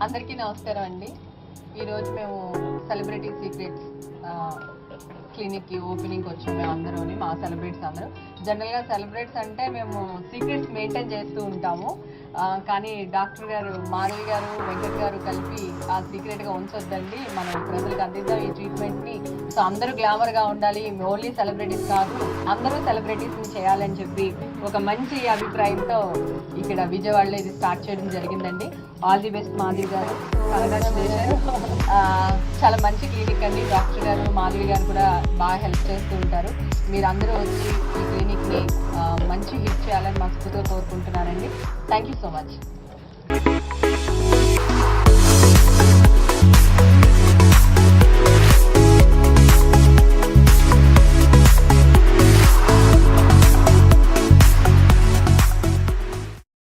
అందరికీ నమస్కారం అండి. ఈరోజు మేము సెలబ్రిటీ సీక్రెట్స్ క్లినిక్కి ఓపెనింగ్కి వచ్చాము. మేము అందరూ మా సెలబ్రిటీస్ అందరూ. జనరల్గా సెలబ్రిటీస్ అంటే మేము సీక్రెట్స్ మెయింటైన్ చేస్తూ ఉంటాము, కానీ డాక్టర్ గారు మాధవి గారు వెంకట్ గారు కలిపి ఆ సీక్రెట్గా ఉంచొద్దండి, మనం ప్రజలకు అందిద్దాం ఈ ట్రీట్మెంట్ని. సో అందరూ గ్లామర్గా ఉండాలి, ఓన్లీ సెలబ్రిటీస్ కాదు అందరూ సెలబ్రిటీస్ని చేయాలని చెప్పి ఒక మంచి అభిప్రాయంతో ఇక్కడ విజయవాడలో ఇది స్టార్ట్ చేయడం జరిగిందండి. ఆల్ ది బెస్ట్ మాధవి గారు, కంగ్రాచులేషన్. చాలా మంచి క్లినిక్ అండి. డాక్టర్ గారు మాధవి గారు కూడా బాగా హెల్ప్ చేస్తూ ఉంటారు. మీరు అందరూ వచ్చి ఈ క్లినిక్ని మంచి హిట్ చేయాలని మనస్ఫూర్తిగా కోరుకుంటున్నానండి. Thank you so much.